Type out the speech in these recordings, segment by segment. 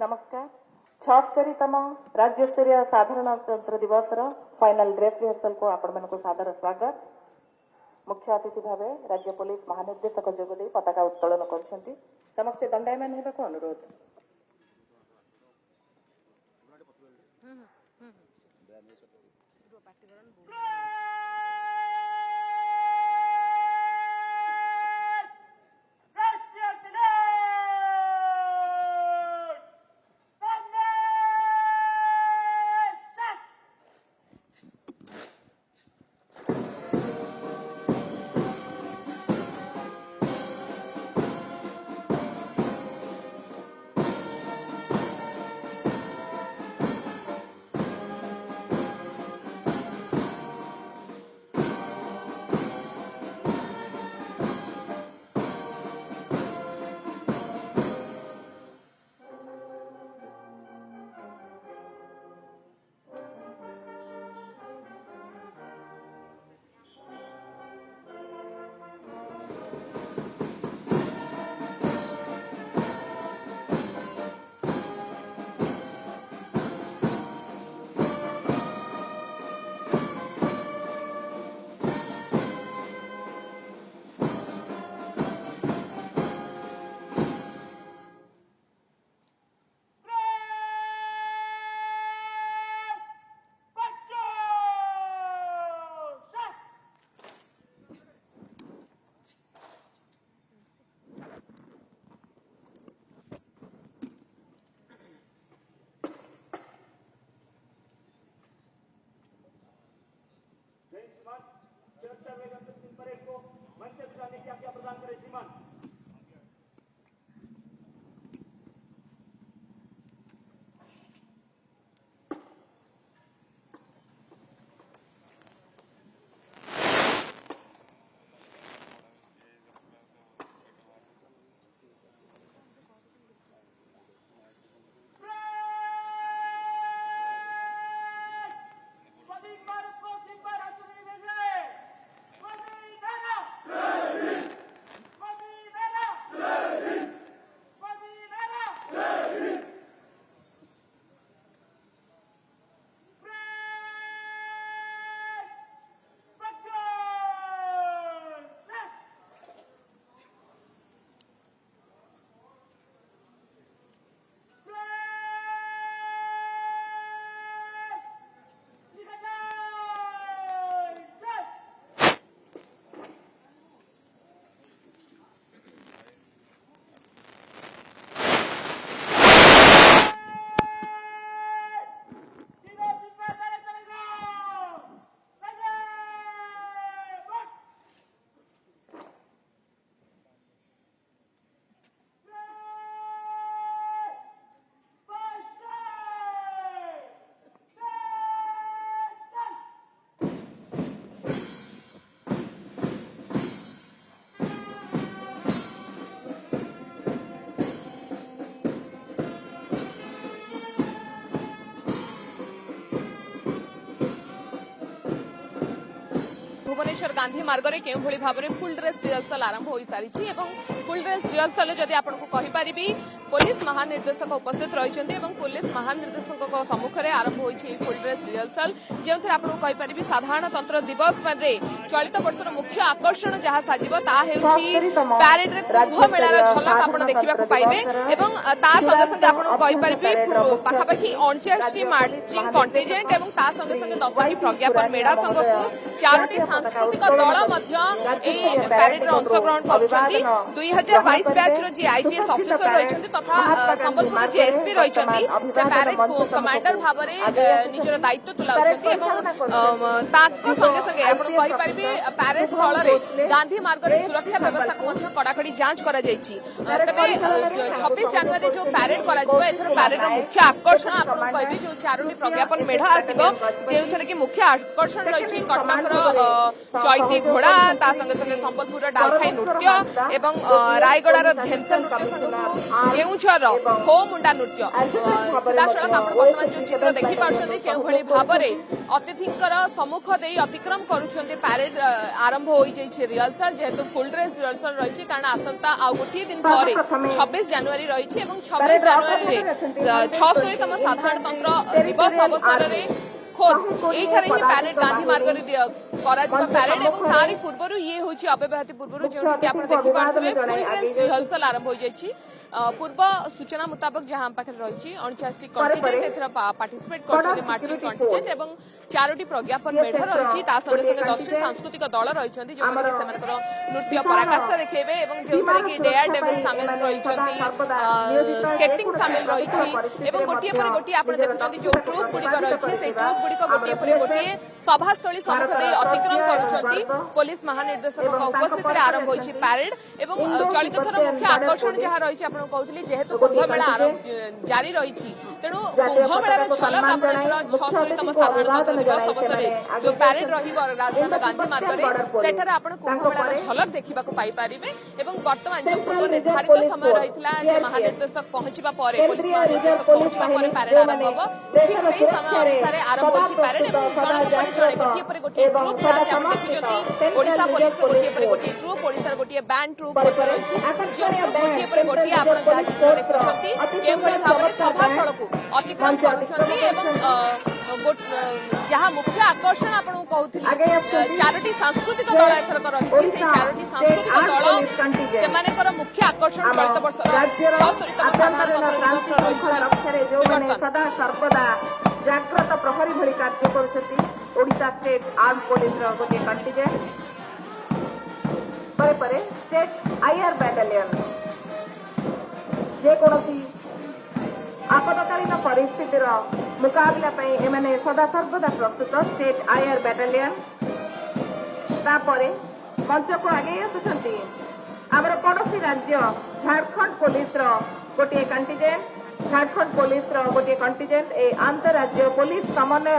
नमस्कार 76तम राज्यस्तरीय साधारणतंत्र दिवस फाइनल ड्रेस रिहर्सल को आपण मानक सादर स्वागत। मुख्य अतिथि भाव राज्य पुलिस महानिर्देशक जोगदे पताका उत्तोलन कर समस्ते दंडायमान होगा अनुरोध। भुवनेश्वर गांधी मार्ग में केउ भली भाव में फुल ड्रेस रिहर्सल आरंभ हो सारी फुल ड्रेस रिहर्सल जदि आपको कहीपरि पुलिस महानिर्देशक उपस्थित रही पुलिस महानिर्देशक सम्मुखें आरंभ हो फुल ड्रेस रिहर्सल जो आपको कहीपरि साधारणतंत्र दिवस चलित वर्षर मुख्य आकर्षण जहाँ साजिब प्यारेड रे कुंभ मेलार झलक आप देखा पाइबे एवं ता संगे संगे आपको कहीपरि पाखापाखि 49 मार्चिंग कंटेजेंट एवं ता संगे संगे 10टी प्रज्ञापन मेढ़ा संघ को 4टी सांस्कृतिक दल प्यारेड अंशग्रहण करुछंती 2022 बैच रो जी आईपीएस ऑफिसर रहिछंती तथा संबलपुर जी एसपी रहिछंती से प्यारेड कमांडर भाव में निजर दायित्व तुलाउछंती एवं ताको संगे संगे आपण कहि परिबे प्यारेड स्थल रे गांधी मार्ग रे सुरक्षा व्यवस्था को मध्य कड़ाकड़ी जांच करा जायछि। तबे 26 जनवरी जो प्यारेड करा जिवो एथर प्यारेड रो मुख्य आकर्षण आपण कहिबे जो 4टी प्रज्ञापन मेढ़ा आसीबो जेउथरे कि मुख्य आकर्षण रहिछि कटक रो चैती घोड़ा संगे संगे संबलपुर डालखाई नृत्य एवं रायगड़ार ढेमसा नृत्य संग केउझर हो मुंडा नृत्य सीधासलख आप वर्तमान जो चित्र देखिपार्छन्ति केउभଳି भाबरे अतिथिंकर सम्मुख देई अतिक्रम करूछन्ति पैरेड आरंभ होई जाइछि रिहर्सल जेहेतु फुल ड्रेस रिहर्सल रहिछि कारण आसंता आ गोटिए दिन ପରେ 26 ଜାନୁଆରୀ ରହିଛି ଏବଂ 26 ଜାନୁଆରୀରେ 76ତମ ସାଧାରଣତନ୍ତ୍ର ଦିବସ ଅବସରରେ ଖୋଦ୍ ଏଇଠାରେ ହିଁ ପ୍ୟାରେଡ୍ ଗାନ୍ଧୀ ମାର୍ଗରେ କରାଯିବ ପ୍ୟାରେଡ୍ ଏବଂ ତାରି ପୂର୍ବରୁ ଇଏ ହେଉଛି ଅବ୍ୟବହତି ପୂର୍ବରୁ ଯେଉଁଠି ଆପଣ ଦେଖିପାରୁଥିବେ ଫୁଲ୍ ଡ୍ରେସ୍ ରିହର୍ସଲ ଆରମ୍ଭ ହୋଇଯାଇଛି ପୂର୍ବ ସୂଚନା ମୁତାବକ ଯାହା ଆମ ପାଖରେ ରହିଛି 49ଟି କଣ୍ଟିଜେଣ୍ଟ ଏଥର ପାର୍ଟିସିପେଟ୍ କରୁଛନ୍ତି ମାର୍ଚିଂ କଣ୍ଟିଜେଣ୍ଟ ଏବଂ 4ଟି ପ୍ରଜ୍ଞାପନ ମେଢ ରହିଛି ତା ସଙ୍ଗେ ସଙ୍ଗେ 10ଟି ସାଂସ୍କୃତିକ ଦଳ ରହିଛନ୍ତି ଯେଉଁମାନେ ସେମାନଙ୍କର ନୃତ୍ୟ ପରାକାଷ୍ଠା ଦେଖାଇବେ ଏବଂ ଯେଉଁଥିରେ କି ଡେୟାର ଡେଭିଲ୍ ସାମିଲ ରହିଛନ୍ତି ସ୍କେଟିଂ ସାମିଲ ରହିଛି ଏବଂ ଗୋଟିଏ ପରେ ଗୋଟିଏ ଆପଣ ଦେଖୁଛନ୍ତି ଯେଉଁ ଟ୍ରୁପ୍ ଗୁଡ଼ିକ ରହିଛି ସେଇ ଟ୍ରୁପ୍ ଗୁଡ଼ିକ ଗୋଟିଏ ପରେ ଗୋଟିଏ ସଭାସ୍ଥଳୀ ସମ୍ମୁଖ ଦେଇ ଅତିକ୍ରମ କରୁଛନ୍ତି ପୋଲିସ ମହାନିର୍ଦ୍ଦେଶକଙ୍କ ଉପସ୍ଥିତିରେ ଆରମ୍ଭ ହୋଇଛି ପ୍ୟାରେଡ୍ ଏବଂ ଚଳିତ ଥର ମୁଖ୍ୟ ଆକର୍ଷଣ ଯାହା ରହିଛି ଆପଣ କହୁଥିଲି ଯେହେତୁ କୁମ୍ଭମେଳା ଜାରି ରହିଛି ତେଣୁ କୁମ୍ଭମେଳାର ଝଲକ ଆପଣ ଏଥର 76ତମ ସାଧାରଣତନ୍ତ୍ର ଦିବସ ଅବସରରେ ଯେଉଁ ପ୍ୟାରେଡ୍ ରହିବ ରାଜଧାନୀ ଗାନ୍ଧୀ ମାର୍ଗରେ ସେଠାରେ ଆପଣ କୁମ୍ଭମେଳାର ଝଲକ ଦେଖିବାକୁ ପାଇପାରିବେ ଏବଂ ବର୍ତ୍ତମାନ ଯେଉଁ ପୂର୍ବ ନିର୍ଦ୍ଧାରିତ ସମୟ ରହିଥିଲା ଯେ ମହାନିର୍ଦ୍ଦେଶକ ପହଞ୍ଚିବା ପରେ ପୋଲିସ ମହାନିର୍ଦ୍ଦେଶକ ପହଞ୍ଚିବା ପରେ ପ୍ୟାରେଡ୍ ଆରମ୍ଭ ହେବ ଠିକ୍ ସେହି ସମୟ ଅନୁସାରେ ଆରମ୍ଭ ହୋଇଛି ପ୍ୟାରେଡ୍ ଏବଂ ଜଣକ ପରେ ଜଣେ ଗୋଟିଏ ପରେ ଗୋଟିଏ ଟ୍ରୁପ୍ ଯାହାକି ଆପଣ ଦେଖୁଛନ୍ତି ଓଡ଼ିଶା ପୋଲିସ ଗୋଟିଏ ପରେ ଗୋଟିଏ ଟ୍ରୁପ୍ ଓଡ଼ିଶାର ଗୋଟିଏ ବ୍ୟାଣ୍ଡ ଟ୍ରୁପ୍ ମଧ୍ୟ ରହିଛି ଯେଉଁ ଟ୍ରୁପ୍ ଗୋଟିଏ ପରେ ଗୋଟିଏ ଆପଣ ଯାହା ଚିତ୍ର ଦେଖୁଛନ୍ତି କେଉଁଭଳି ଭାବରେ ସଭାସ୍ଥଳକୁ ଅତିକ୍ରମ କରୁଛନ୍ତି ଏବଂ ଯାହା ମୁଖ୍ୟ ଆକର୍ଷଣ ଆପଣଙ୍କୁ କହୁଥିଲି 4ଟି ସାଂସ୍କୃତିକ ଦଳ ଏଥରକ ରହିଛି ସେଇ 4ଟି ସାଂସ୍କୃତିକ ଦଳ ସେମାନଙ୍କର ମୁଖ୍ୟ ଆକର୍ଷଣ ଚଳିତ ବର୍ଷର 76ତମ ସାଧାରଣତନ୍ତ୍ର ଦିବସର ରହିଛି ସଦା ସର୍ବଦା ଜାଗ୍ରତ ପ୍ରହରୀ ଭଳି କାର୍ଯ୍ୟ କରୁଛନ୍ତି ଓଡ଼ିଶା ଷ୍ଟେଟ୍ ଆର୍ମ ପୋଲିସର ଗୋଟିଏ କଣ୍ଟିଜେଣ୍ଟ ପରେ ପରେ ଷ୍ଟେଟ୍ ଆଇଆର୍ ବାଟାଲିୟନ ଯେକୌଣସି ଆପଦକାଳୀନ ପରିସ୍ଥିତିର ମୁକାବିଲା ପାଇଁ ଏମାନେ ସଦା ସର୍ବଦା ପ୍ରସ୍ତୁତ ଷ୍ଟେଟ୍ ଆଇଆର୍ ବାଟାଲିୟନ ତାପରେ ମଞ୍ଚକୁ ଆଗେଇ ଆସୁଛନ୍ତି ଆମର ପଡ଼ୋଶୀ ରାଜ୍ୟ ଝାଡ଼ଖଣ୍ଡ ପୋଲିସର ଗୋଟିଏ କଣ୍ଟିଜେଣ୍ଟ ଝାଡ଼ଖଣ୍ଡ ପୋଲିସର ଗୋଟିଏ କଣ୍ଟିଜେଣ୍ଟ ଏ ଆନ୍ତଃରାଜ୍ୟ ପୋଲିସ ସମନ୍ୱୟ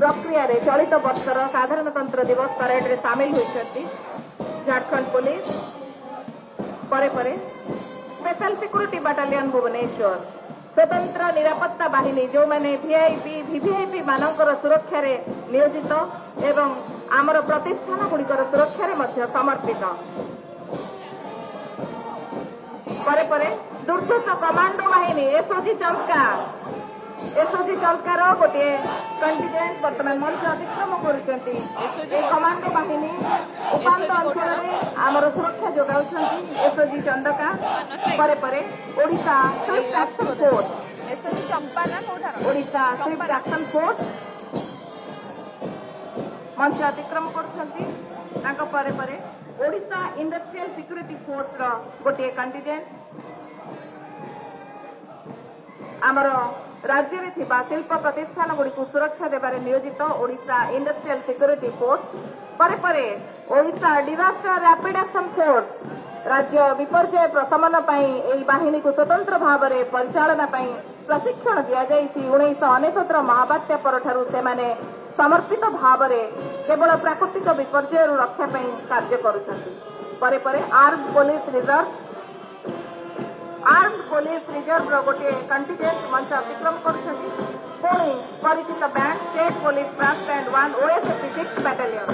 ପ୍ରକ୍ରିୟାରେ ଚଳିତ ବର୍ଷର ସାଧାରଣତନ୍ତ୍ର ଦିବସ ପ୍ୟାରେଡ୍ରେ ସାମିଲ ହୋଇଛନ୍ତି ଝାଡ଼ଖଣ୍ଡ ପୋଲିସ ପରେ ପରେ ସ୍ପେଶାଲ ସିକ୍ୟୁରିଟି ବାଟାଲିୟନ ଭୁବନେଶ୍ୱର ସ୍ୱତନ୍ତ୍ର ନିରାପତ୍ତା ବାହିନୀ ଯେଉଁମାନେ ଭିଭିଆଇପି ମାନଙ୍କର ସୁରକ୍ଷାରେ ନିୟୋଜିତ ଏବଂ ଆମର ପ୍ରତିଷ୍ଠାନ ଗୁଡ଼ିକର ସୁରକ୍ଷାରେ ମଧ୍ୟ ସମର୍ପିତ ପରେ ପରେ ଦୁର୍ଦ୍ଧର୍ଷ କମାଣ୍ଡୋ ବାହିନୀ ଏସଓଜି ଚମ୍କାର ଗୋଟିଏ କଣ୍ଟିଜେଣ୍ଟ ବର୍ତ୍ତମାନ ମଞ୍ଚ ଅତିକ୍ରମ କରୁଛନ୍ତି ଏ କମାଣ୍ଡୋ ବାହିନୀ ଉପାନ୍ତ ଅଞ୍ଚଳରେ ଆମର ସୁରକ୍ଷା ଯୋଗାଉଛନ୍ତି ଏସଓଜି ଚନ୍ଦକା ପରେ ପରେ Odisha Swift action force Odisha Swift action force ମଞ୍ଚ ଅତିକ୍ରମ କରୁଛନ୍ତି ତାଙ୍କ ପରେ ପରେ ଓଡ଼ିଶା ଇଣ୍ଡଷ୍ଟ୍ରିଆଲ ସିକ୍ୟୁରିଟି ଫୋର୍ସର ଗୋଟିଏ କଣ୍ଟିଜେଣ୍ଟ ଆମର ରାଜ୍ୟରେ ଥିବା ଶିଳ୍ପ ପ୍ରତିଷ୍ଠାନଗୁଡ଼ିକୁ ସୁରକ୍ଷା ଦେବାରେ ନିୟୋଜିତ ଓଡ଼ିଶା ଇଣ୍ଡଷ୍ଟ୍ରିଆଲ ସିକ୍ୟୁରିଟି ଫୋର୍ସ ପରେ ପରେ Odisha disaster rapid action force ରାଜ୍ୟ ବିପର୍ଯ୍ୟୟ ପ୍ରଶମନ ପାଇଁ ଏହି ବାହିନୀକୁ ସ୍ୱତନ୍ତ୍ର ଭାବରେ ପରିଚାଳନା ପାଇଁ ପ୍ରଶିକ୍ଷଣ ଦିଆଯାଇଛି 1999ର ମହାବାତ୍ୟା ପରଠାରୁ ସେମାନେ ସମର୍ପିତ ଭାବରେ କେବଳ ପ୍ରାକୃତିକ ବିପର୍ଯ୍ୟୟରୁ ରକ୍ଷା ପାଇଁ କାର୍ଯ୍ୟ କରୁଛନ୍ତି ପରେ ପରେ ଆର୍ମ ପୋଲିସ ରିଜର୍ଭର ଗୋଟିଏ କଣ୍ଟିଜେଣ୍ଟ ମଞ୍ଚ ଅତିକ୍ରମ କରୁଛନ୍ତି ପୁଣି ପରିଚିତ band state police brass band 1 OSAP 6 battalion